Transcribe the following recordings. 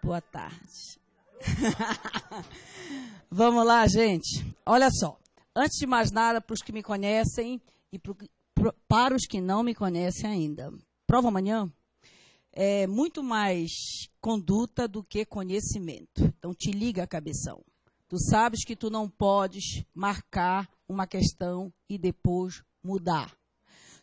Boa tarde. Vamos lá, gente. Olha só. Antes de mais nada, para os que me conhecem e para os que não me conhecem ainda. Prova amanhã é muito mais conduta do que conhecimento. Então, te liga, cabeção. Tu sabes que tu não podes marcar uma questão e depois mudar.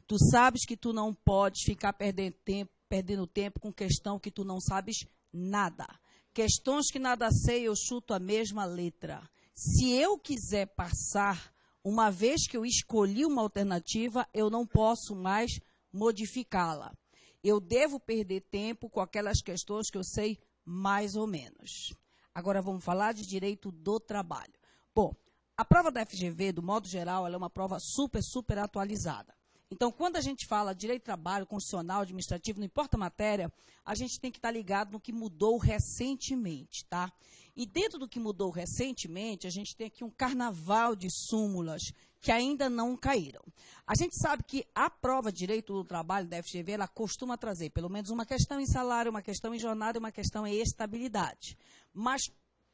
Tu sabes que tu não podes ficar perdendo tempo com questão que tu não sabes nada. Questões que nada sei, eu chuto a mesma letra. Se eu quiser passar, uma vez que eu escolhi uma alternativa, eu não posso mais modificá-la. Eu devo perder tempo com aquelas questões que eu sei mais ou menos. Agora vamos falar de direito do trabalho. Bom, a prova da FGV, do modo geral, ela é uma prova super atualizada. Então, quando a gente fala direito do trabalho, constitucional, administrativo, não importa a matéria, a gente tem que estar ligado no que mudou recentemente, tá? E dentro do que mudou recentemente, a gente tem aqui um carnaval de súmulas que ainda não caíram. A gente sabe que a prova de direito do trabalho da FGV, ela costuma trazer pelo menos uma questão em salário, uma questão em jornada e uma questão em estabilidade. Mas,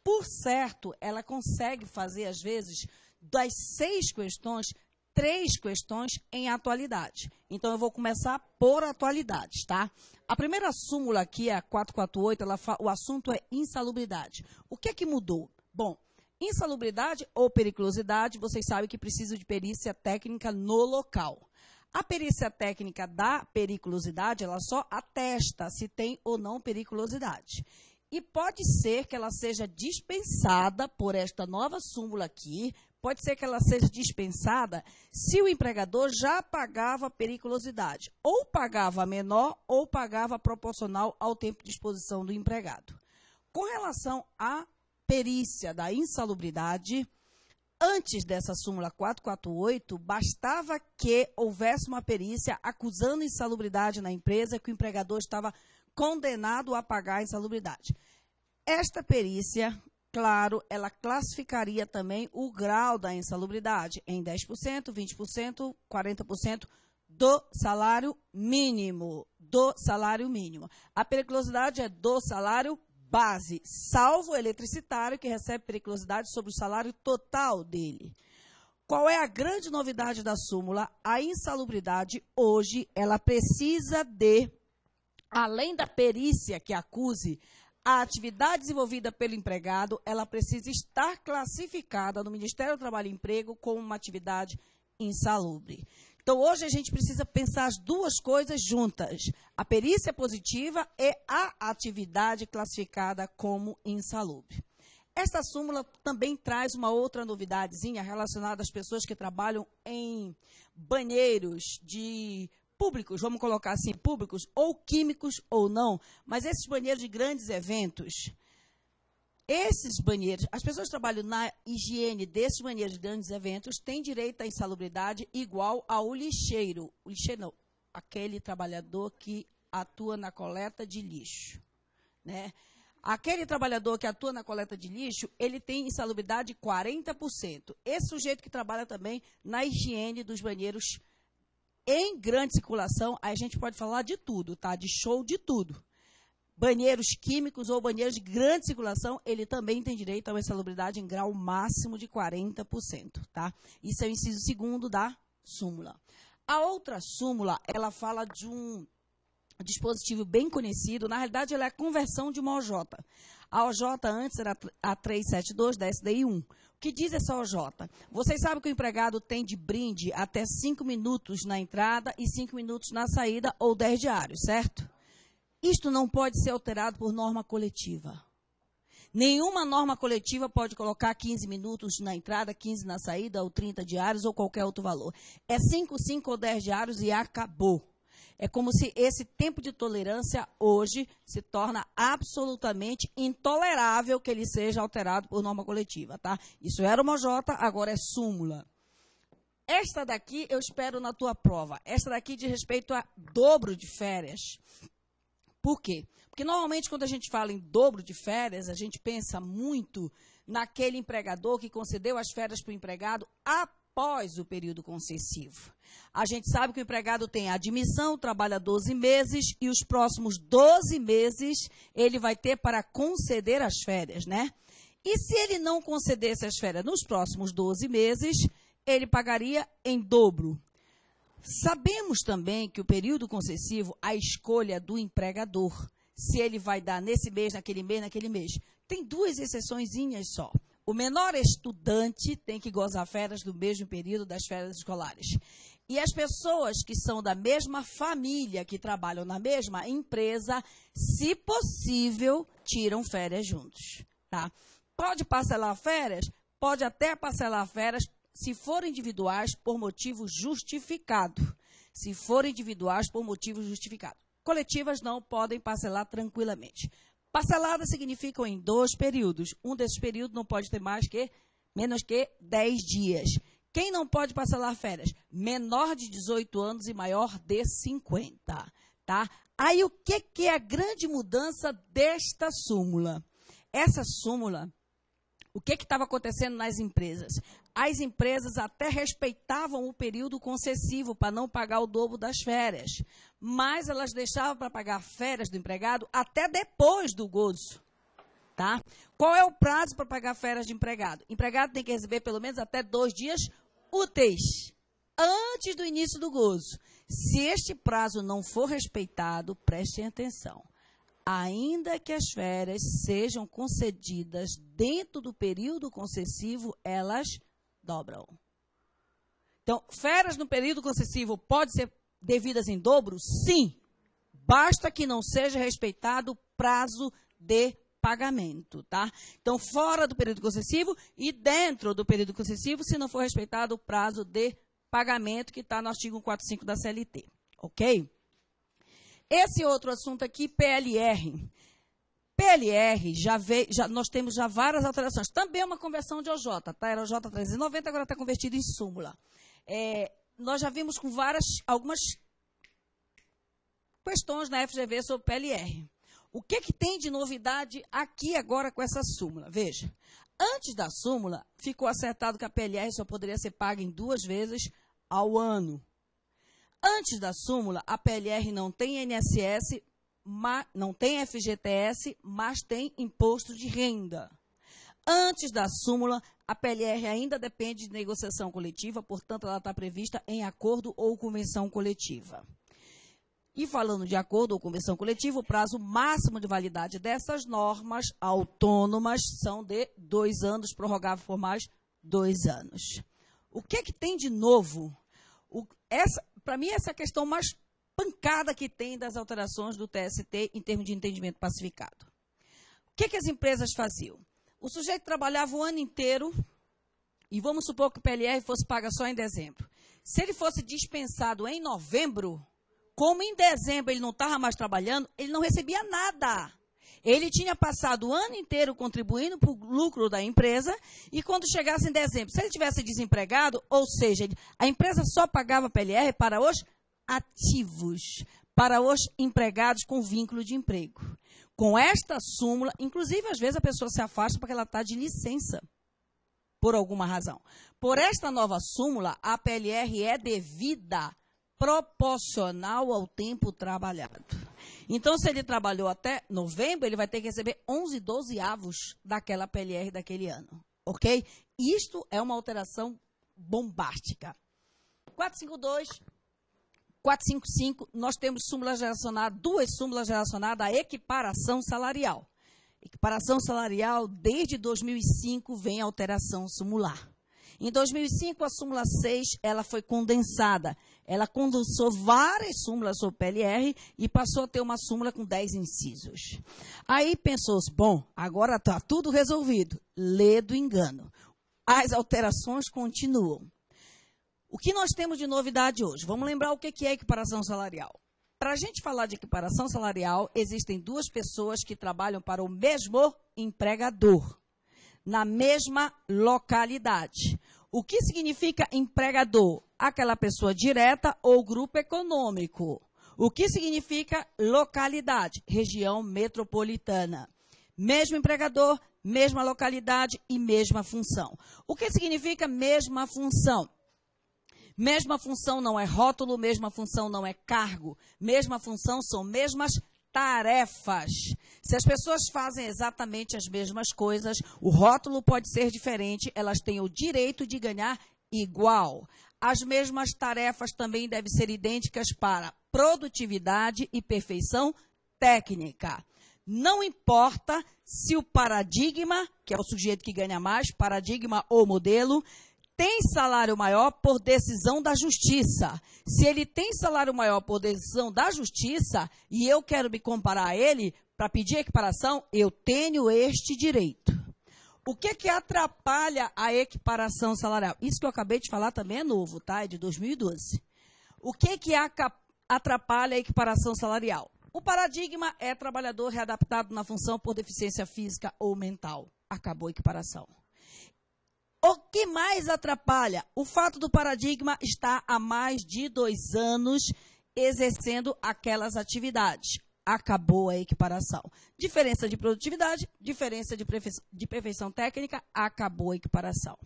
por certo, ela consegue fazer, às vezes, das 6 questões, 3 questões em atualidade. Então, eu vou começar por atualidades, tá? A primeira súmula aqui, a 448, o assunto é insalubridade. O que é que mudou? Bom, insalubridade ou periculosidade, vocês sabem que precisa de perícia técnica no local. A perícia técnica da periculosidade, ela só atesta se tem ou não periculosidade. E pode ser que ela seja dispensada por esta nova súmula aqui, pode ser que ela seja dispensada se o empregador já pagava periculosidade, ou pagava menor ou pagava proporcional ao tempo de exposição do empregado. Com relação à perícia da insalubridade, antes dessa súmula 448, bastava que houvesse uma perícia acusando insalubridade na empresa que o empregador estava condenado a pagar a insalubridade. Esta perícia, claro, ela classificaria também o grau da insalubridade em 10%, 20%, 40% do salário mínimo. A periculosidade é do salário base, salvo o eletricitário que recebe periculosidade sobre o salário total dele. Qual é a grande novidade da súmula? A insalubridade hoje, ela precisa de, além da perícia que acuse, a atividade desenvolvida pelo empregado, ela precisa estar classificada no Ministério do Trabalho e Emprego como uma atividade insalubre. Então, hoje a gente precisa pensar as duas coisas juntas, a perícia positiva e a atividade classificada como insalubre. Esta súmula também traz uma outra novidadezinha relacionada às pessoas que trabalham em banheiros de públicos, vamos colocar assim, públicos, ou químicos ou não, mas esses banheiros de grandes eventos, esses banheiros, as pessoas que trabalham na higiene desses banheiros de grandes eventos têm direito à insalubridade igual ao lixeiro. O lixeiro não, aquele trabalhador que atua na coleta de lixo, né? Aquele trabalhador que atua na coleta de lixo, ele tem insalubridade 40%. Esse sujeito que trabalha também na higiene dos banheiros em grande circulação, aí a gente pode falar de tudo, tá? De show de tudo. Banheiros químicos ou banheiros de grande circulação, ele também tem direito a uma insalubridade em grau máximo de 40%, tá? Isso é o inciso 2º da súmula. A outra súmula, ela fala de um dispositivo bem conhecido, na realidade ela é a conversão de uma OJ. A OJ antes era a 372 da SDI 1. O que diz essa OJ? Vocês sabem que o empregado tem de brinde até 5 minutos na entrada e 5 minutos na saída ou 10 diários, certo? Isto não pode ser alterado por norma coletiva. Nenhuma norma coletiva pode colocar 15 minutos na entrada, 15 na saída, ou 30 diários, ou qualquer outro valor. É 5, 5 ou 10 diários e acabou. É como se esse tempo de tolerância hoje se torna absolutamente intolerável que ele seja alterado por norma coletiva, tá? Isso era uma OJ, agora é súmula. Esta daqui eu espero na tua prova. Esta daqui diz respeito a dobro de férias. Por quê? Porque normalmente quando a gente fala em dobro de férias, a gente pensa muito naquele empregador que concedeu as férias para o empregado após o período concessivo. A gente sabe que o empregado tem admissão, trabalha 12 meses e os próximos 12 meses ele vai ter para conceder as férias, né? E se ele não concedesse as férias nos próximos 12 meses, ele pagaria em dobro. Sabemos também que o período concessivo, a escolha do empregador, se ele vai dar nesse mês, naquele mês, tem duas exceçõezinhas só. O menor estudante tem que gozar férias do mesmo período das férias escolares. E as pessoas que são da mesma família, que trabalham na mesma empresa, se possível, tiram férias juntos, tá? Pode parcelar férias? Pode até parcelar férias se forem individuais por motivo justificado. Se forem individuais por motivo justificado. Coletivas não podem parcelar tranquilamente. Parceladas significam em 2 períodos. Um desses períodos não pode ter menos que 10 dias. Quem não pode parcelar férias? Menor de 18 anos e maior de 50. Tá? Aí o que é a grande mudança desta súmula? Essa súmula, o que estava acontecendo nas empresas? As empresas até respeitavam o período concessivo para não pagar o dobro das férias, mas elas deixavam para pagar férias do empregado até depois do gozo. Tá? Qual é o prazo para pagar férias de empregado? O empregado tem que receber pelo menos até 2 dias úteis, antes do início do gozo. Se este prazo não for respeitado, prestem atenção. Ainda que as férias sejam concedidas dentro do período concessivo, elas dobram. Então, férias no período concessivo podem ser devidas em dobro? Sim. Basta que não seja respeitado o prazo de pagamento, tá? Então, fora do período concessivo e dentro do período concessivo, se não for respeitado o prazo de pagamento que está no artigo 145 da CLT, ok? Esse outro assunto aqui, PLR. PLR, nós temos já várias alterações. Também é uma conversão de OJ, tá? Era OJ 390, agora está convertido em súmula. Nós já vimos com algumas questões na FGV sobre PLR. O que tem de novidade aqui agora com essa súmula? Veja, antes da súmula, ficou acertado que a PLR só poderia ser paga em 2 vezes ao ano. Antes da súmula, a PLR não tem INSS, não tem FGTS, mas tem imposto de renda. Antes da súmula, a PLR ainda depende de negociação coletiva, portanto, ela está prevista em acordo ou convenção coletiva. E falando de acordo ou convenção coletiva, o prazo máximo de validade dessas normas autônomas são de 2 anos, prorrogável por mais 2 anos. O que tem de novo? Para mim, essa é a questão mais pancada que tem das alterações do TST em termos de entendimento pacificado. O que as empresas faziam? O sujeito trabalhava o ano inteiro, e vamos supor que o PLR fosse paga só em dezembro. Se ele fosse dispensado em novembro, como em dezembro ele não estava mais trabalhando, ele não recebia nada. Ele tinha passado o ano inteiro contribuindo para o lucro da empresa e quando chegasse em dezembro, se ele tivesse desempregado, ou seja, a empresa só pagava PLR para os ativos, para os empregados com vínculo de emprego. Com esta súmula, inclusive às vezes a pessoa se afasta porque ela está de licença, por alguma razão. Por esta nova súmula, a PLR é devida proporcional ao tempo trabalhado. Então, se ele trabalhou até novembro, ele vai ter que receber 11/12 daquela PLR daquele ano, ok? Isto é uma alteração bombástica. 452, 455, nós temos duas súmulas relacionadas à equiparação salarial. Equiparação salarial, desde 2005, vem alteração sumular. Em 2005, a súmula 6, ela foi condensada. Ela condensou várias súmulas sobre PLR e passou a ter uma súmula com 10 incisos. Aí pensou-se, bom, agora está tudo resolvido. Lê do engano. As alterações continuam. O que nós temos de novidade hoje? Vamos lembrar o que é equiparação salarial. Para a gente falar de equiparação salarial, existem 2 pessoas que trabalham para o mesmo empregador, na mesma localidade. O que significa empregador? Aquela pessoa direta ou grupo econômico. O que significa localidade? Região metropolitana. Mesmo empregador, mesma localidade e mesma função. O que significa mesma função? Mesma função não é rótulo, mesma função não é cargo. Mesma função são mesmas tarefas. Se as pessoas fazem exatamente as mesmas coisas, o rótulo pode ser diferente, elas têm o direito de ganhar igual. As mesmas tarefas também devem ser idênticas para produtividade e perfeição técnica. Não importa se o paradigma, que é o sujeito que ganha mais, paradigma ou modelo, tem salário maior por decisão da justiça. Se ele tem salário maior por decisão da justiça e eu quero me comparar a ele para pedir equiparação, eu tenho este direito. O que atrapalha a equiparação salarial? Isso que eu acabei de falar também é novo, tá? É de 2012. O que atrapalha a equiparação salarial? O paradigma é trabalhador readaptado na função por deficiência física ou mental. Acabou a equiparação. O que mais atrapalha? O fato do paradigma estar há mais de 2 anos exercendo aquelas atividades. Acabou a equiparação. Diferença de produtividade, diferença de perfeição técnica, acabou a equiparação.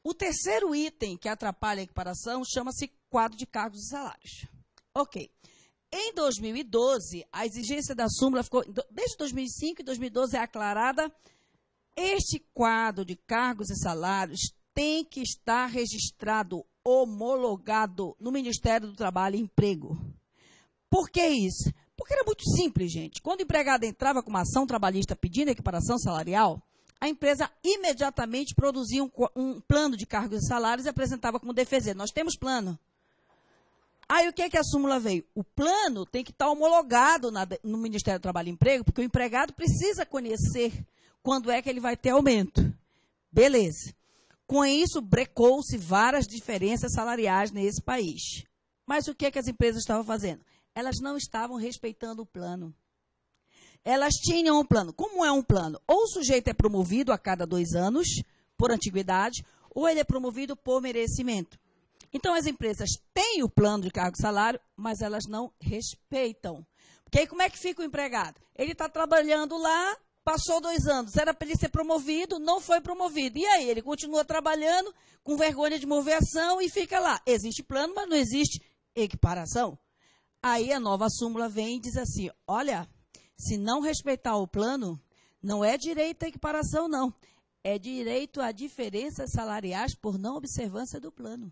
O terceiro item que atrapalha a equiparação chama-se quadro de cargos e salários. Ok. Em 2012, a exigência da súmula ficou, desde 2005 e 2012 é aclarada. Este quadro de cargos e salários tem que estar registrado, homologado no Ministério do Trabalho e Emprego. Por que isso? Porque era muito simples, gente. Quando o empregado entrava com uma ação trabalhista pedindo equiparação salarial, a empresa imediatamente produzia um plano de cargos e salários e apresentava como defesa. Nós temos plano. Aí o que a súmula veio? O plano tem que estar homologado no Ministério do Trabalho e Emprego, porque o empregado precisa conhecer quando é que ele vai ter aumento. Beleza. Com isso, brecou-se várias diferenças salariais nesse país. Mas o que as empresas estavam fazendo? Elas não estavam respeitando o plano. Elas tinham um plano. Como é um plano? Ou o sujeito é promovido a cada 2 anos, por antiguidade, ou ele é promovido por merecimento. Então, as empresas têm o plano de cargo e salário, mas elas não respeitam. Porque aí como é que fica o empregado? Ele está trabalhando lá, passou 2 anos, era para ele ser promovido, não foi promovido. E aí, ele continua trabalhando com vergonha de mover ação e fica lá. Existe plano, mas não existe equiparação. Aí a nova súmula vem e diz assim, olha, se não respeitar o plano, não é direito à equiparação, não. É direito a diferenças salariais por não observância do plano.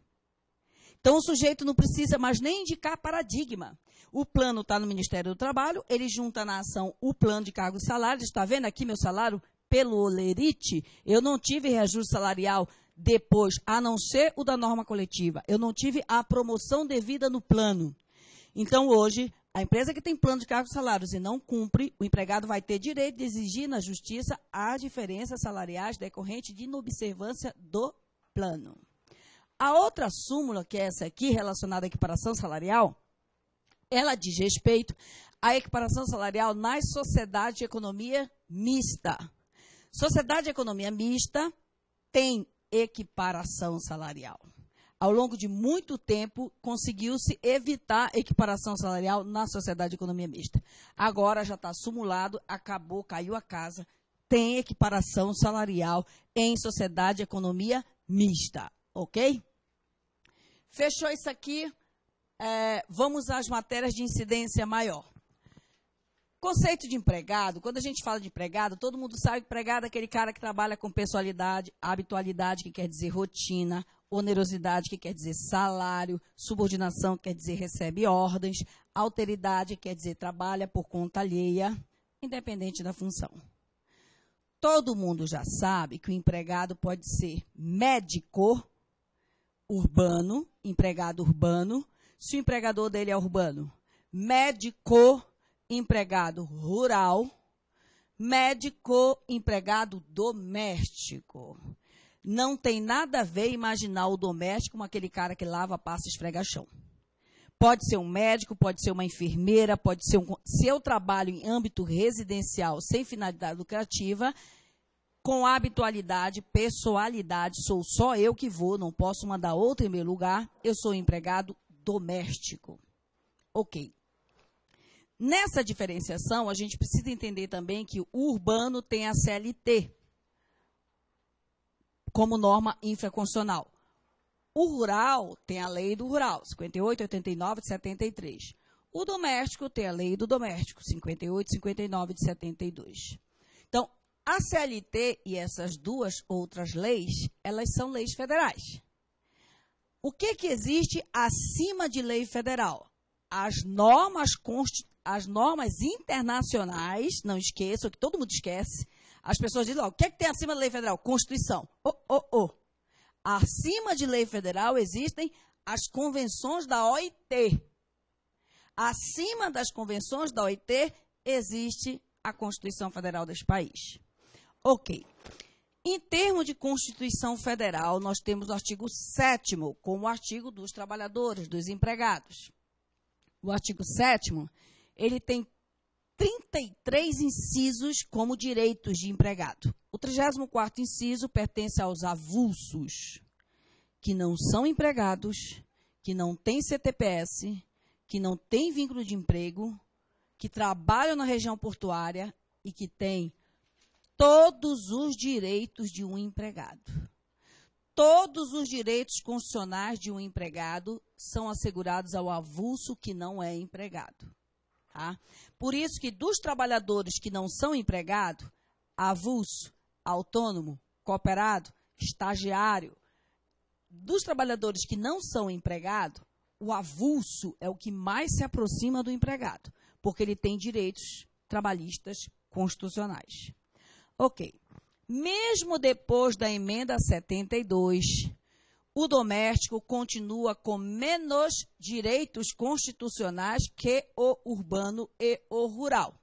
Então, o sujeito não precisa mais nem indicar paradigma. O plano está no Ministério do Trabalho, ele junta na ação o plano de cargos e salários. Está vendo aqui meu salário pelo Olerite? Eu não tive reajuste salarial depois, a não ser o da norma coletiva. Eu não tive a promoção devida no plano. Então, hoje, a empresa que tem plano de cargos e salários e não cumpre, o empregado vai ter direito de exigir na justiça as diferenças salariais decorrentes de inobservância do plano. A outra súmula, que é essa aqui, relacionada à equiparação salarial, ela diz respeito à equiparação salarial nas sociedades de economia mista. Sociedade de economia mista tem equiparação salarial. Ao longo de muito tempo, conseguiu-se evitar equiparação salarial na sociedade de economia mista. Agora já está sumulado, acabou, caiu a casa, tem equiparação salarial em sociedade de economia mista, ok? Fechou isso aqui, vamos às matérias de incidência maior. Conceito de empregado, quando a gente fala de empregado, todo mundo sabe que empregado é aquele cara que trabalha com pessoalidade, habitualidade, que quer dizer rotina, onerosidade, que quer dizer salário, subordinação, que quer dizer recebe ordens, alteridade, que quer dizer trabalha por conta alheia, independente da função. Todo mundo já sabe que o empregado pode ser médico, urbano, empregado urbano, se o empregador dele é urbano, médico, empregado rural, médico, empregado doméstico. Não tem nada a ver imaginar o doméstico como aquele cara que lava, passa e esfrega chão. Pode ser um médico, pode ser uma enfermeira, pode ser se eu trabalho em âmbito residencial sem finalidade lucrativa, com habitualidade, pessoalidade, sou só eu que vou, não posso mandar outro em meu lugar, eu sou empregado doméstico. Ok. Nessa diferenciação, a gente precisa entender também que o urbano tem a CLT como norma infraconstitucional. O rural tem a lei do rural, 58, 89 de 73. O doméstico tem a lei do doméstico, 58, 59 de 72. Então, a CLT e essas duas outras leis, elas são leis federais. O que existe acima de lei federal? As normas internacionais, não esqueçam, que todo mundo esquece. As pessoas dizem, o que tem acima da lei federal? Constituição. Acima de lei federal existem as convenções da OIT. Acima das convenções da OIT existe a Constituição Federal deste país. Ok. Em termos de Constituição Federal, nós temos o artigo 7º, como o artigo dos trabalhadores, dos empregados. O artigo 7º, ele tem 33 incisos como direitos de empregado. O 34º inciso pertence aos avulsos, que não são empregados, que não têm CTPS, que não têm vínculo de emprego, que trabalham na região portuária e que têm todos os direitos de um empregado. Todos os direitos constitucionais de um empregado são assegurados ao avulso que não é empregado. Tá? Por isso que dos trabalhadores que não são empregados, avulso, autônomo, cooperado, estagiário, dos trabalhadores que não são empregados, o avulso é o que mais se aproxima do empregado, porque ele tem direitos trabalhistas constitucionais. Ok. Mesmo depois da emenda 72, o doméstico continua com menos direitos constitucionais que o urbano e o rural.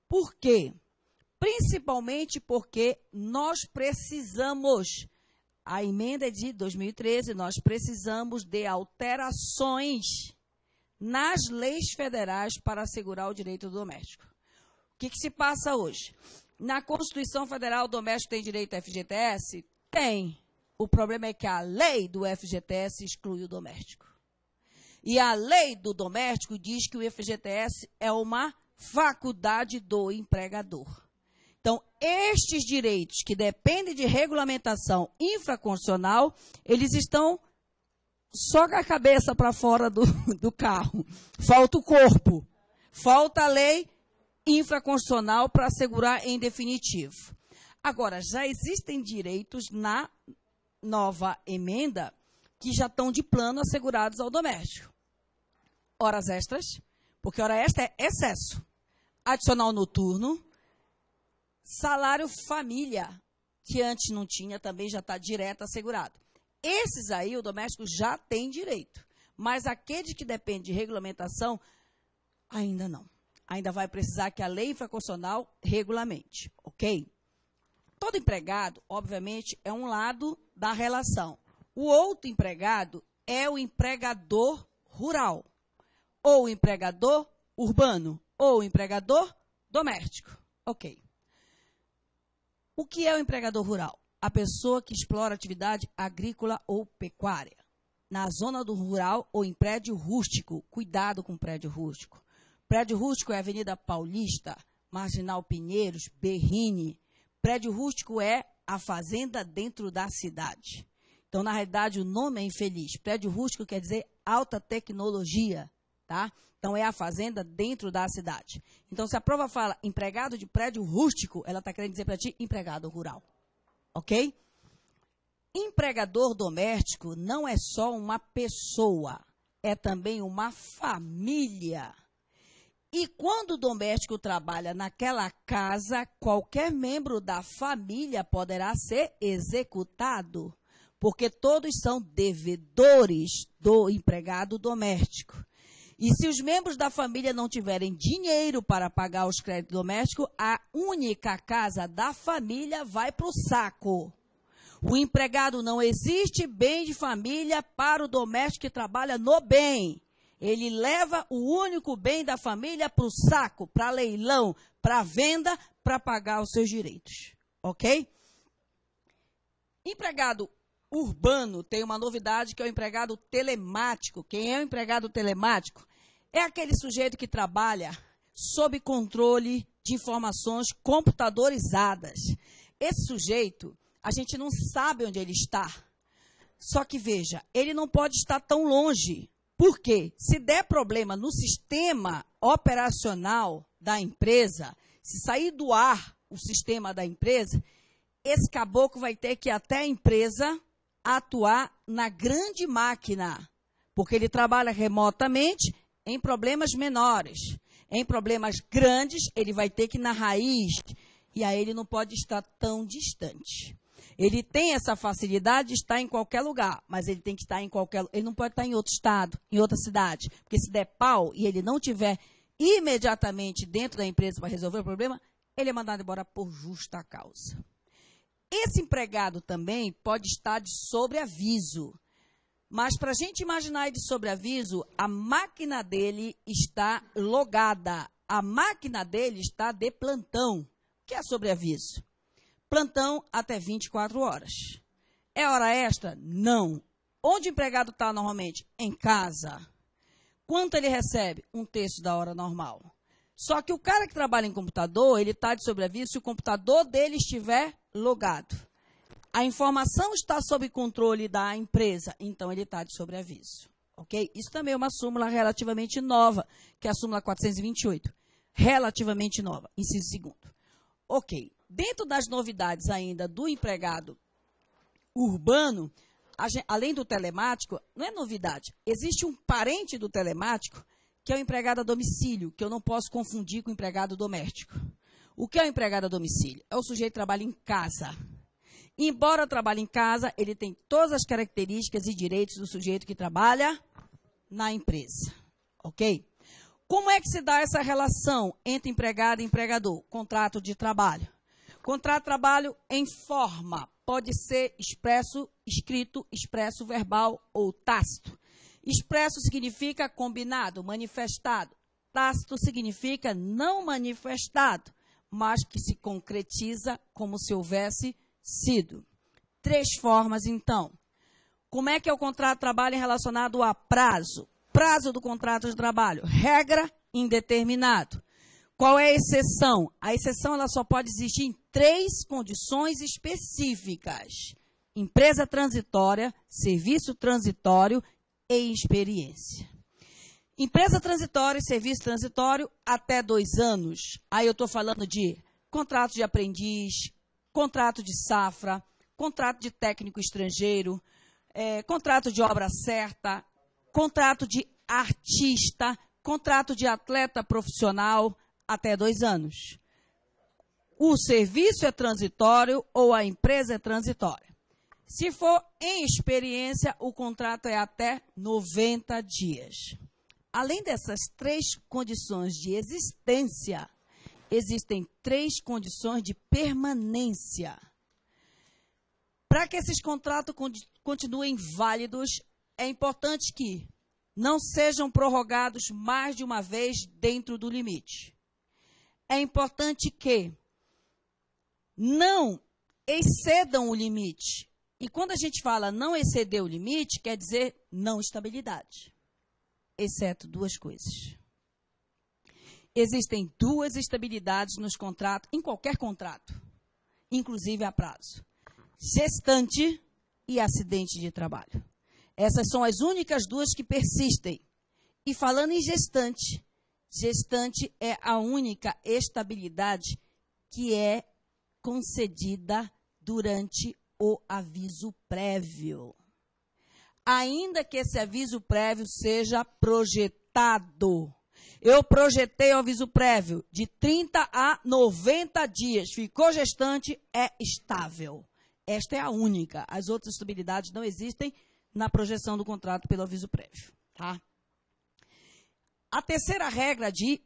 Por quê? Principalmente porque nós precisamos, a emenda é de 2013, nós precisamos de alterações nas leis federais para assegurar o direito do doméstico. O que se passa hoje? Na Constituição Federal, o doméstico tem direito ao FGTS? Tem. O problema é que a lei do FGTS exclui o doméstico. E a lei do doméstico diz que o FGTS é uma faculdade do empregador. Então, estes direitos que dependem de regulamentação infraconstitucional, eles estão só com a cabeça para fora do carro. Falta o corpo. Falta a lei infraconstitucional para assegurar em definitivo. Agora, já existem direitos na nova emenda que já estão de plano assegurados ao doméstico. Horas extras, porque hora extra é excesso. Adicional noturno, salário família, que antes não tinha, também já está direto assegurado. Esses aí, o doméstico já tem direito, mas aqueles que dependem de regulamentação, ainda não. Ainda vai precisar que a lei infraconstitucional regulamente, ok? Todo empregado, obviamente, é um lado da relação. O outro empregado é o empregador rural, ou o empregador urbano, ou o empregador doméstico, ok. O que é o empregador rural? A pessoa que explora atividade agrícola ou pecuária, na zona do rural ou em prédio rústico. Cuidado com prédio rústico. Prédio rústico é Avenida Paulista, Marginal Pinheiros, Berrini. Prédio rústico é a fazenda dentro da cidade. Então, na realidade, o nome é infeliz. Prédio rústico quer dizer alta tecnologia, tá? Então, é a fazenda dentro da cidade. Então, se a prova fala empregado de prédio rústico, ela está querendo dizer para ti empregado rural. Ok? Empregador doméstico não é só uma pessoa, é também uma família. E quando o doméstico trabalha naquela casa, qualquer membro da família poderá ser executado, porque todos são devedores do empregado doméstico. E se os membros da família não tiverem dinheiro para pagar os créditos domésticos, a única casa da família vai para o saco. O empregado não existe bem de família para o doméstico que trabalha no bem. Ele leva o único bem da família para o saco, para leilão, para venda, para pagar os seus direitos. Ok? Empregado urbano tem uma novidade que é o empregado telemático. Quem é o empregado telemático? É aquele sujeito que trabalha sob controle de informações computadorizadas. Esse sujeito, a gente não sabe onde ele está. Só que, veja, ele não pode estar tão longe. Por quê? Se der problema no sistema operacional da empresa, se sair do ar o sistema da empresa, esse caboclo vai ter que ir até a empresa atuar na grande máquina, porque ele trabalha remotamente em problemas menores. Em problemas grandes, ele vai ter que ir na raiz, e aí ele não pode estar tão distante. Ele tem essa facilidade de estar em qualquer lugar, mas ele tem que estar em qualquer... Ele não pode estar em outro estado, em outra cidade, porque se der pau e ele não tiver imediatamente dentro da empresa para resolver o problema, ele é mandado embora por justa causa. Esse empregado também pode estar de sobreaviso, mas para a gente imaginar de sobreaviso, a máquina dele está logada, a máquina dele está de plantão. O que é sobreaviso? Plantão até 24 horas. É hora extra? Não. Onde o empregado está normalmente? Em casa. Quanto ele recebe? 1/3 da hora normal. Só que o cara que trabalha em computador, ele está de sobreaviso se o computador dele estiver logado. A informação está sob controle da empresa, então ele está de sobreaviso. Ok? Isso também é uma súmula relativamente nova, que é a súmula 428. Relativamente nova, inciso 2º. Ok. Dentro das novidades ainda do empregado urbano, além do telemático, não é novidade, existe um parente do telemático, que é o empregado a domicílio, que eu não posso confundir com o empregado doméstico. O que é o empregado a domicílio? É o sujeito que trabalha em casa. Embora trabalhe em casa, ele tem todas as características e direitos do sujeito que trabalha na empresa. Ok? Como é que se dá essa relação entre empregado e empregador? Contrato de trabalho. Contrato de trabalho em forma. Pode ser expresso, escrito, expresso, verbal ou tácito. Expresso significa combinado, manifestado. Tácito significa não manifestado, mas que se concretiza como se houvesse sido. 3 formas, então. Como é que é o contrato de trabalho relacionado a prazo? Prazo do contrato de trabalho. Regra, indeterminado. Qual é a exceção? A exceção ela só pode existir em 3 condições específicas. Empresa transitória, serviço transitório e experiência. Empresa transitória e serviço transitório até 2 anos. Aí eu estou falando de contrato de aprendiz, contrato de safra, contrato de técnico estrangeiro, contrato de obra certa, contrato de artista, contrato de atleta profissional, até 2 anos. O serviço é transitório ou a empresa é transitória. Se for em experiência, o contrato é até 90 dias. Além dessas 3 condições de existência, existem 3 condições de permanência. Para que esses contratos continuem válidos, é importante que não sejam prorrogados mais de uma vez dentro do limite. É importante que não excedam o limite. E quando a gente fala não exceder o limite, quer dizer não estabilidade. Exceto 2 coisas. Existem 2 estabilidades nos contratos, em qualquer contrato, inclusive a prazo. Gestante e acidente de trabalho. Essas são as únicas 2 que persistem. E falando em gestante, gestante é a única estabilidade que é concedida durante o aviso prévio. Ainda que esse aviso prévio seja projetado. Eu projetei o aviso prévio de 30 a 90 dias. Ficou gestante, é estável. Esta é a única. As outras estabilidades não existem na projeção do contrato pelo aviso prévio. Tá? A terceira regra de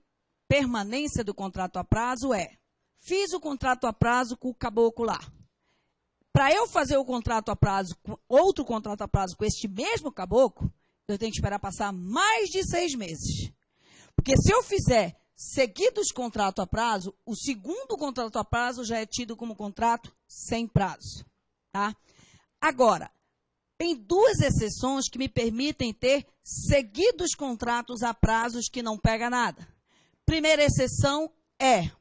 permanência do contrato a prazo é: fiz o contrato a prazo com o caboclo lá. Para eu fazer o contrato a prazo, outro contrato a prazo com este mesmo caboclo, eu tenho que esperar passar mais de 6 meses. Porque se eu fizer seguidos contrato a prazo, o segundo contrato a prazo já é tido como contrato sem prazo. Tá? Agora, tem 2 exceções que me permitem ter seguidos contratos a prazos que não pega nada. Primeira exceção é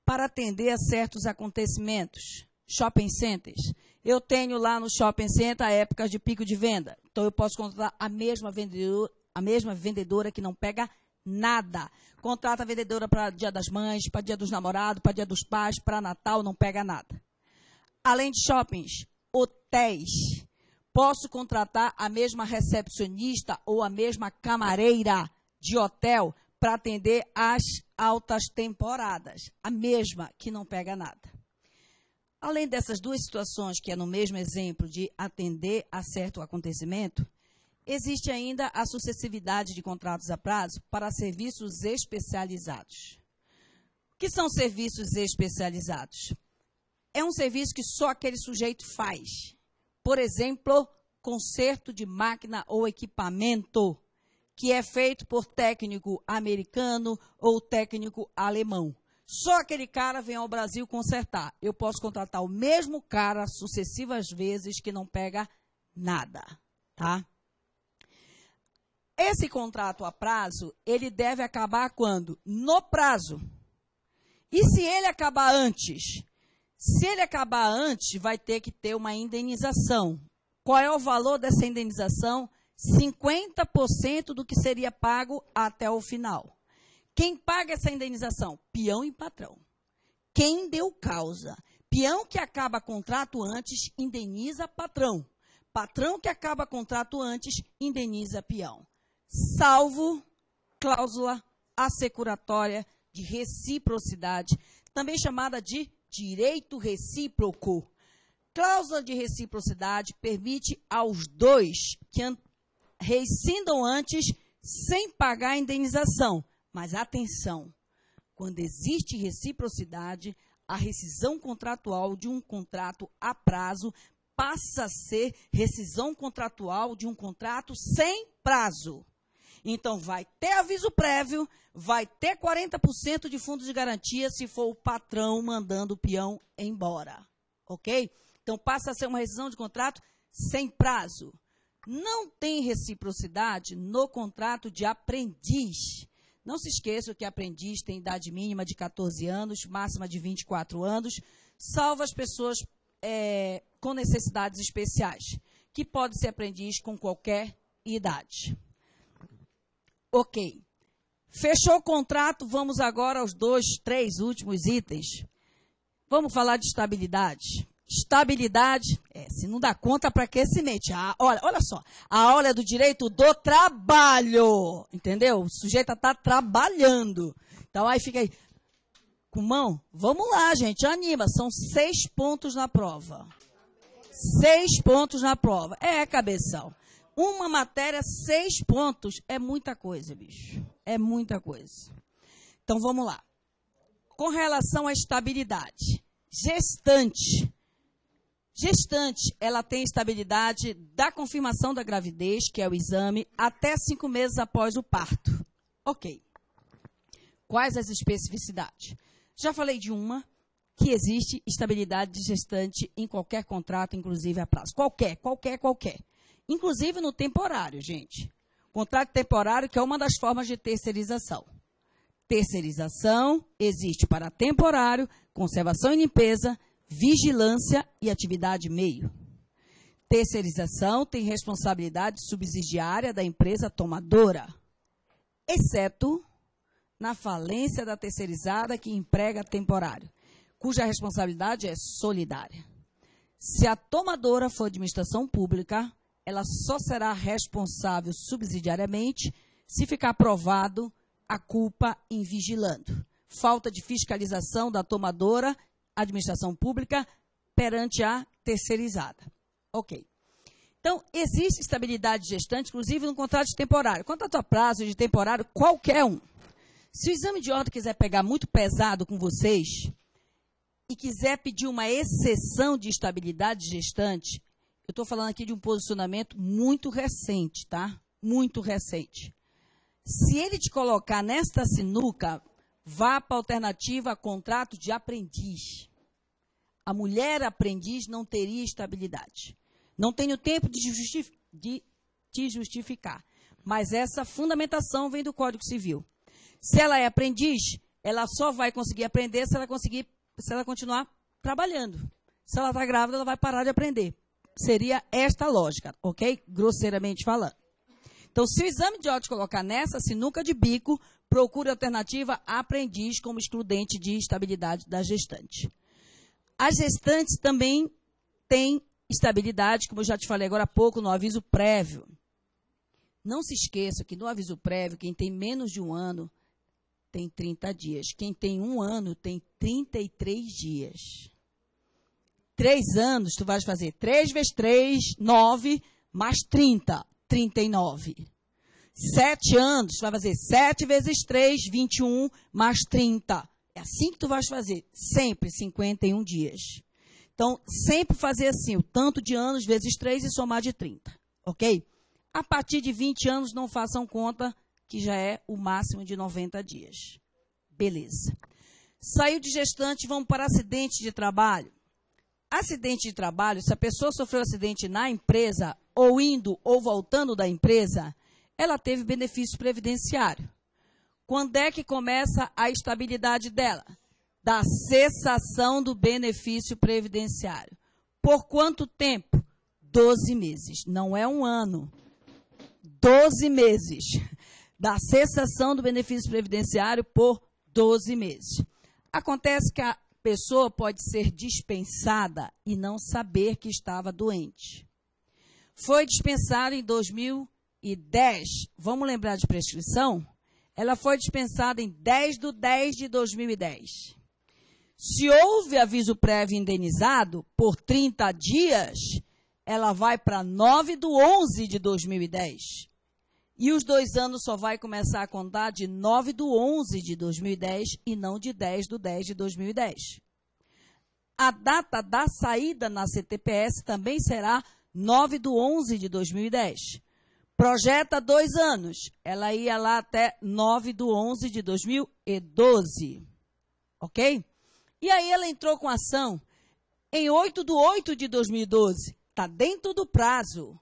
para atender a certos acontecimentos. Shopping centers. Eu tenho lá no shopping center épocas de pico de venda. Então, eu posso contratar a mesma vendedora que não pega nada. Contrata a vendedora para Dia das Mães, para Dia dos Namorados, para Dia dos Pais, para Natal, não pega nada. Além de shoppings, hotéis. Posso contratar a mesma recepcionista ou a mesma camareira de hotel para atender as altas temporadas. A mesma que não pega nada. Além dessas duas situações, que é no mesmo exemplo de atender a certo acontecimento, existe ainda a sucessividade de contratos a prazo para serviços especializados. O que são serviços especializados? É um serviço que só aquele sujeito faz. Por exemplo, conserto de máquina ou equipamento, que é feito por técnico americano ou técnico alemão. Só aquele cara vem ao Brasil consertar. Eu posso contratar o mesmo cara sucessivas vezes que não pega nada, tá? Esse contrato a prazo, ele deve acabar quando? No prazo. E se ele acabar antes? Se ele acabar antes, vai ter que ter uma indenização. Qual é o valor dessa indenização? 50% do que seria pago até o final. Quem paga essa indenização? Peão e patrão. Quem deu causa? Peão que acaba contrato antes, indeniza patrão. Patrão que acaba contrato antes, indeniza peão. Salvo cláusula assecuratória de reciprocidade, também chamada de direito recíproco. Cláusula de reciprocidade permite aos dois que rescindam antes sem pagar a indenização. Mas atenção, quando existe reciprocidade, a rescisão contratual de um contrato a prazo passa a ser rescisão contratual de um contrato sem prazo. Então, vai ter aviso prévio, vai ter 40% de fundo de garantia se for o patrão mandando o peão embora. Ok? Então, passa a ser uma rescisão de contrato sem prazo. Não tem reciprocidade no contrato de aprendiz. Não se esqueça que aprendiz tem idade mínima de 14 anos, máxima de 24 anos, salvo as pessoas com necessidades especiais, que pode ser aprendiz com qualquer idade. Ok. Fechou o contrato, vamos agora aos 2, 3 últimos itens. Vamos falar de estabilidade. Estabilidade, se não dá conta, para que se mete? Olha só, a aula é do direito do trabalho, entendeu? O sujeito está trabalhando. Então, aí fica aí, com mão, vamos lá, gente, anima, são 6 pontos na prova. 6 pontos na prova, cabeção. Uma matéria, 6 pontos, é muita coisa, bicho, é muita coisa. Então, vamos lá. Com relação à estabilidade, gestante, ela tem estabilidade da confirmação da gravidez, que é o exame, até 5 meses após o parto. Ok. Quais as especificidades? Já falei de uma, que existe estabilidade de gestante em qualquer contrato, inclusive a prazo. Qualquer. Inclusive no temporário, gente. Contrato temporário, que é uma das formas de terceirização. Terceirização existe para temporário, conservação e limpeza, vigilância e atividade meio. Terceirização tem responsabilidade subsidiária da empresa tomadora, exceto na falência da terceirizada que emprega temporário, cuja responsabilidade é solidária. Se a tomadora for administração pública, ela só será responsável subsidiariamente se ficar provado a culpa em vigilando. Falta de fiscalização da tomadora, administração pública, perante a terceirizada. Ok. Então, existe estabilidade gestante, inclusive no contrato de temporário. Contrato a prazo de temporário, qualquer um. Se o exame de ordem quiser pegar muito pesado com vocês e quiser pedir uma exceção de estabilidade gestante, eu estou falando aqui de um posicionamento muito recente, tá? Muito recente. Se ele te colocar nesta sinuca, vá para a alternativa contrato de aprendiz. A mulher aprendiz não teria estabilidade. Não tenho tempo de te justificar. Mas essa fundamentação vem do Código Civil. Se ela é aprendiz, ela só vai conseguir aprender se ela continuar trabalhando. Se ela está grávida, ela vai parar de aprender. Seria esta a lógica, ok? Grosseiramente falando. Então, se o exame de ordem colocar nessa sinuca de bico, procure alternativa aprendiz como excludente de estabilidade da gestante. As gestantes também têm estabilidade, como eu já te falei agora há pouco, no aviso prévio. Não se esqueça que no aviso prévio, quem tem menos de um ano tem 30 dias. Quem tem um ano tem 33 dias. 3 anos, tu vais fazer 3 vezes 3, 9, mais 30, 39. 7 anos, tu vai fazer 7 vezes 3, 21, mais 30. É assim que tu vais fazer, sempre 51 dias. Então, sempre fazer assim, o tanto de anos vezes 3 e somar de 30, ok? A partir de 20 anos, não façam conta, que já é o máximo de 90 dias. Beleza. Saiu de gestante, vamos para acidente de trabalho. Acidente de trabalho, se a pessoa sofreu acidente na empresa, ou indo ou voltando da empresa, ela teve benefício previdenciário. Quando é que começa a estabilidade dela? Da cessação do benefício previdenciário. Por quanto tempo? 12 meses. Não é um ano. 12 meses. Da cessação do benefício previdenciário por 12 meses. Acontece que a pessoa pode ser dispensada e não saber que estava doente. Foi dispensada em 2010. Vamos lembrar de prescrição? Ela foi dispensada em 10/10/2010. Se houve aviso prévio indenizado por 30 dias, ela vai para 9/11/2010. E os 2 anos só vai começar a contar de 9/11/2010 e não de 10/10/2010. A data da saída na CTPS também será 9/11/2010. Projeta 2 anos. Ela ia lá até 9/11/2012. Ok? E aí ela entrou com ação em 8/8/2012. Está dentro do prazo.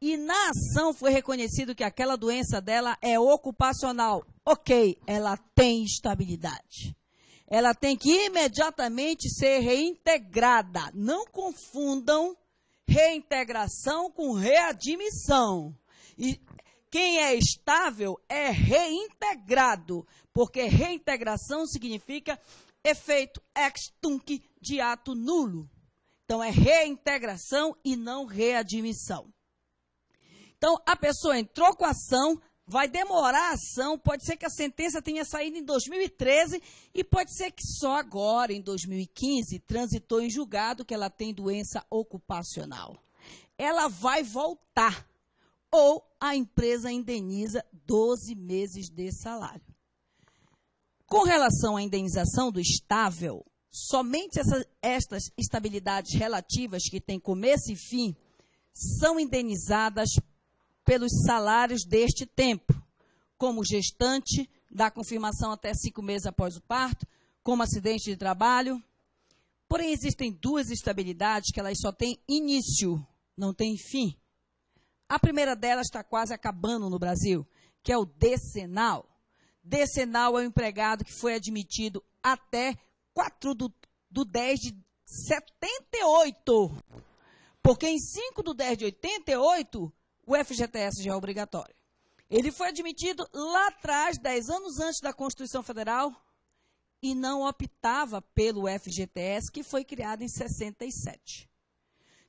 E na ação foi reconhecido que aquela doença dela é ocupacional. Ok, ela tem estabilidade. Ela tem que imediatamente ser reintegrada. Não confundam reintegração com readmissão. E quem é estável é reintegrado, porque reintegração significa efeito ex tunc de ato nulo. Então, é reintegração e não readmissão. Então, a pessoa entrou com a ação, vai demorar a ação, pode ser que a sentença tenha saído em 2013 e pode ser que só agora, em 2015, transitou em julgado que ela tem doença ocupacional. Ela vai voltar ou a empresa indeniza 12 meses de salário. Com relação à indenização do estável, somente estas estabilidades relativas que têm começo e fim são indenizadas pelos salários deste tempo, como gestante, da confirmação até 5 meses após o parto, como acidente de trabalho. Porém, existem 2 estabilidades que elas só têm início, não têm fim. A primeira delas está quase acabando no Brasil, que é o decenal. Decenal é o empregado que foi admitido até 4/10/78, porque em 5/10/88, o FGTS já é obrigatório. Ele foi admitido lá atrás, 10 anos antes da Constituição Federal, e não optava pelo FGTS, que foi criado em 67.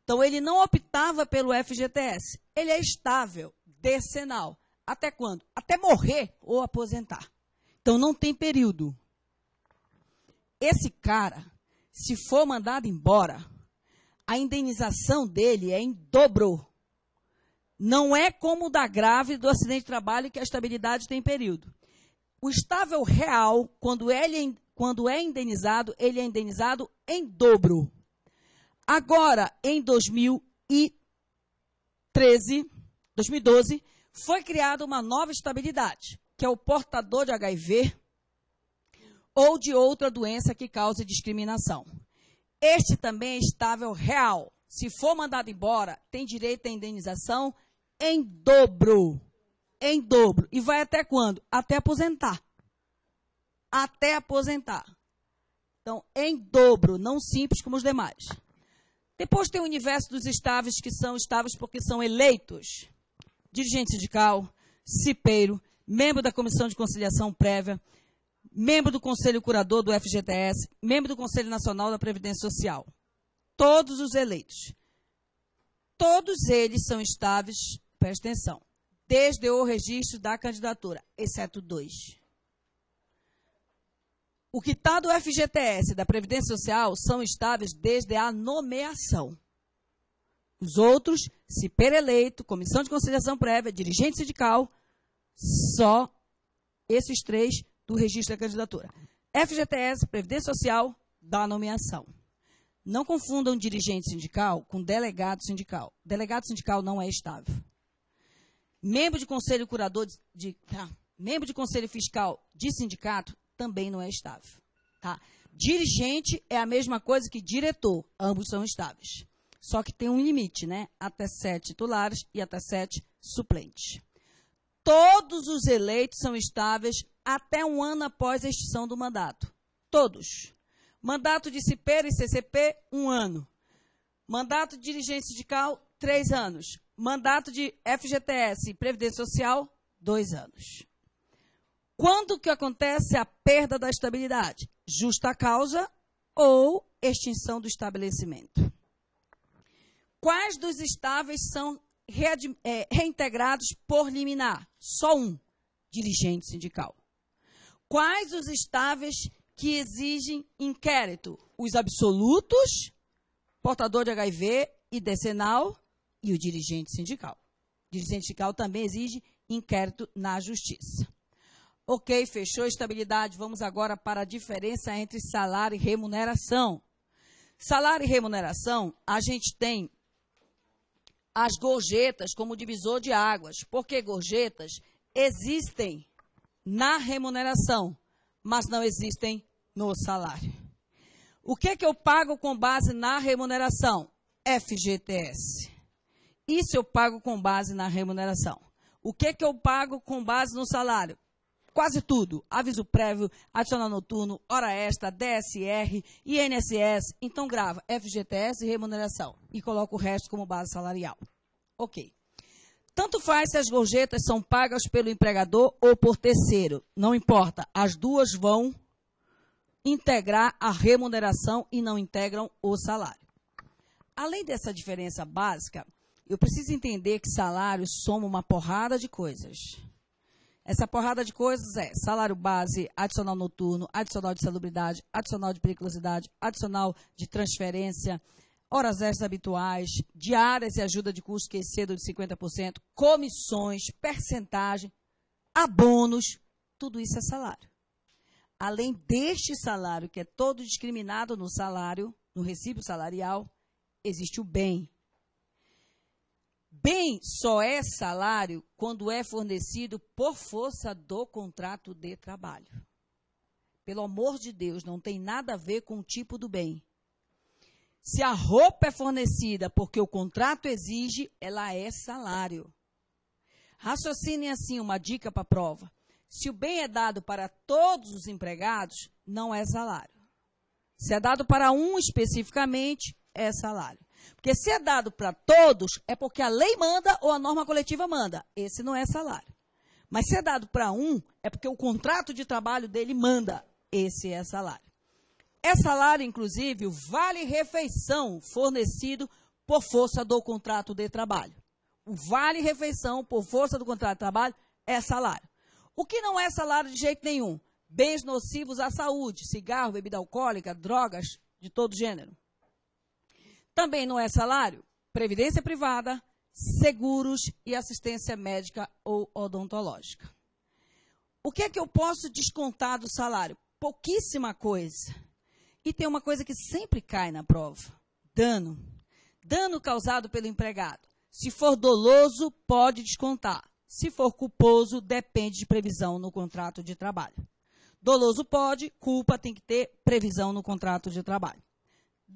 Então, ele não optava pelo FGTS. Ele é estável, decenal. Até quando? Até morrer ou aposentar. Então, não tem período. Esse cara, se for mandado embora, a indenização dele é em dobro. Não é como o da grávida do acidente de trabalho, que a estabilidade tem período. O estável real, quando é indenizado, ele é indenizado em dobro. Agora, em 2012, foi criada uma nova estabilidade, que é o portador de HIV ou de outra doença que cause discriminação. Este também é estável real. Se for mandado embora, tem direito à indenização em dobro. Em dobro. E vai até quando? Até aposentar. Até aposentar. Então, em dobro, não simples como os demais. Depois tem o universo dos estáveis, que são estáveis porque são eleitos. Dirigente sindical, cipeiro, membro da Comissão de Conciliação Prévia, membro do Conselho Curador do FGTS, membro do Conselho Nacional da Previdência Social. Todos os eleitos. Todos eles são estáveis, preste atenção, desde o registro da candidatura, exceto 2. O que está do FGTS e da Previdência Social são estáveis desde a nomeação. Os outros, cipeiro eleito, Comissão de Conciliação Prévia, dirigente sindical, só esses 3 do registro da candidatura. FGTS, Previdência Social, da nomeação. Não confundam dirigente sindical com delegado sindical. Delegado sindical não é estável. Membro de conselho curador membro de conselho fiscal de sindicato também não é estável. Tá? Dirigente é a mesma coisa que diretor. Ambos são estáveis. Só que tem um limite, né? Até 7 titulares e até 7 suplentes. Todos os eleitos são estáveis até 1 ano após a extinção do mandato. Todos. Mandato de cipeiro e CCP, 1 ano. Mandato de dirigente sindical, 3 anos. Mandato de FGTS e Previdência Social, 2 anos. Quando que acontece a perda da estabilidade? Justa causa ou extinção do estabelecimento. Quais dos estáveis são reintegrados por liminar? Só um, dirigente sindical. Quais os estáveis que exigem inquérito? Os absolutos, portador de HIV e decenal e o dirigente sindical. O dirigente sindical também exige inquérito na justiça. Ok, fechou a estabilidade. Vamos agora para a diferença entre salário e remuneração. Salário e remuneração, a gente tem as gorjetas como divisor de águas, porque gorjetas existem na remuneração, mas não existem no salário. O que eu pago com base na remuneração? FGTS. Isso eu pago com base na remuneração. O que eu pago com base no salário? Quase tudo. Aviso prévio, adicional noturno, hora extra, DSR, INSS. Então grava FGTS e remuneração. E coloca o resto como base salarial. Ok. Tanto faz se as gorjetas são pagas pelo empregador ou por terceiro. Não importa. As duas vão integrar a remuneração e não integram o salário. Além dessa diferença básica, eu preciso entender que salário soma uma porrada de coisas. Essa porrada de coisas é salário base, adicional noturno, adicional de salubridade, adicional de periculosidade, adicional de transferência, horas extras habituais, diárias e ajuda de custo que excedam de 50%, comissões, percentagem, abonos, tudo isso é salário. Além deste salário, que é todo discriminado no salário, no recibo salarial, existe o bem. Bem só é salário quando é fornecido por força do contrato de trabalho. Pelo amor de Deus, não tem nada a ver com o tipo do bem. Se a roupa é fornecida porque o contrato exige, ela é salário. Raciocinem assim, uma dica para a prova. Se o bem é dado para todos os empregados, não é salário. Se é dado para um especificamente, é salário. Porque se é dado para todos, é porque a lei manda ou a norma coletiva manda. Esse não é salário. Mas se é dado para um, é porque o contrato de trabalho dele manda. Esse é salário. É salário, inclusive, o vale-refeição fornecido por força do contrato de trabalho. O vale-refeição por força do contrato de trabalho é salário. O que não é salário de jeito nenhum? Bens nocivos à saúde, cigarro, bebida alcoólica, drogas de todo gênero. Também não é salário? Previdência privada, seguros e assistência médica ou odontológica. O que é que eu posso descontar do salário? Pouquíssima coisa. E tem uma coisa que sempre cai na prova. Dano. Dano causado pelo empregado. Se for doloso, pode descontar. Se for culposo, depende de previsão no contrato de trabalho. Doloso pode, culpa tem que ter previsão no contrato de trabalho.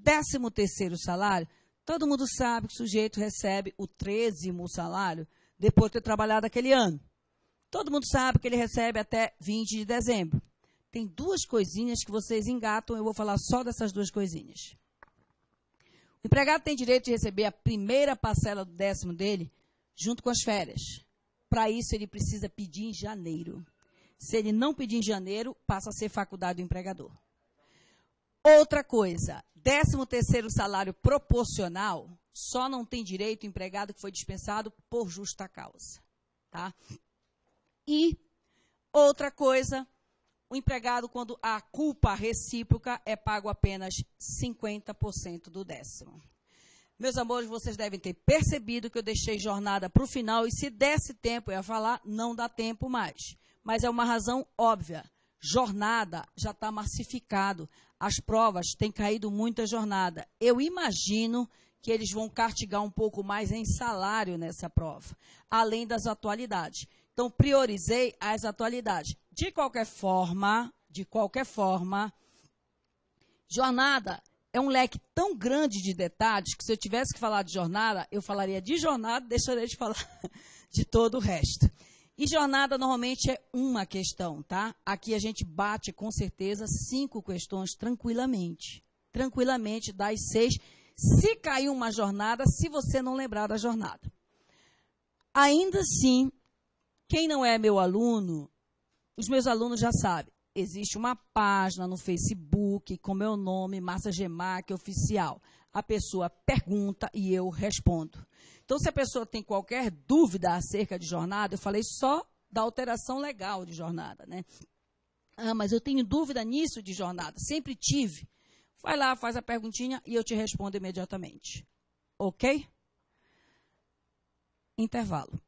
13º salário, todo mundo sabe que o sujeito recebe o 13º salário depois de ter trabalhado aquele ano. Todo mundo sabe que ele recebe até 20 de dezembro. Tem 2 coisinhas que vocês engatam, eu vou falar só dessas 2 coisinhas. O empregado tem direito de receber a primeira parcela do 10º dele junto com as férias. Para isso, ele precisa pedir em janeiro. Se ele não pedir em janeiro, passa a ser faculdade do empregador. Outra coisa, 13º salário proporcional, só não tem direito o empregado que foi dispensado por justa causa. Tá? E outra coisa, o empregado, quando há culpa recíproca, é pago apenas 50% do 10º. Meus amores, vocês devem ter percebido que eu deixei jornada para o final, e se desse tempo, eu ia falar, não dá tempo mais. Mas é uma razão óbvia. Jornada já está massificado. As provas têm caído muita jornada. Eu imagino que eles vão castigar um pouco mais em salário nessa prova, além das atualidades. Então, priorizei as atualidades. De qualquer forma, jornada é um leque tão grande de detalhes que se eu tivesse que falar de jornada, eu falaria de jornada, deixaria de falar de todo o resto. E jornada normalmente é uma questão, tá? Aqui a gente bate com certeza 5 questões tranquilamente. Tranquilamente das 6, se cair uma jornada, se você não lembrar da jornada. Ainda assim, quem não é meu aluno, os meus alunos já sabem. Existe uma página no Facebook com meu nome, Márcia Gemac Oficial. A pessoa pergunta e eu respondo. Então, se a pessoa tem qualquer dúvida acerca de jornada, eu falei só da alteração legal de jornada, né? Ah, mas eu tenho dúvida nisso de jornada. Sempre tive. Vai lá, faz a perguntinha e eu te respondo imediatamente. Ok? Intervalo.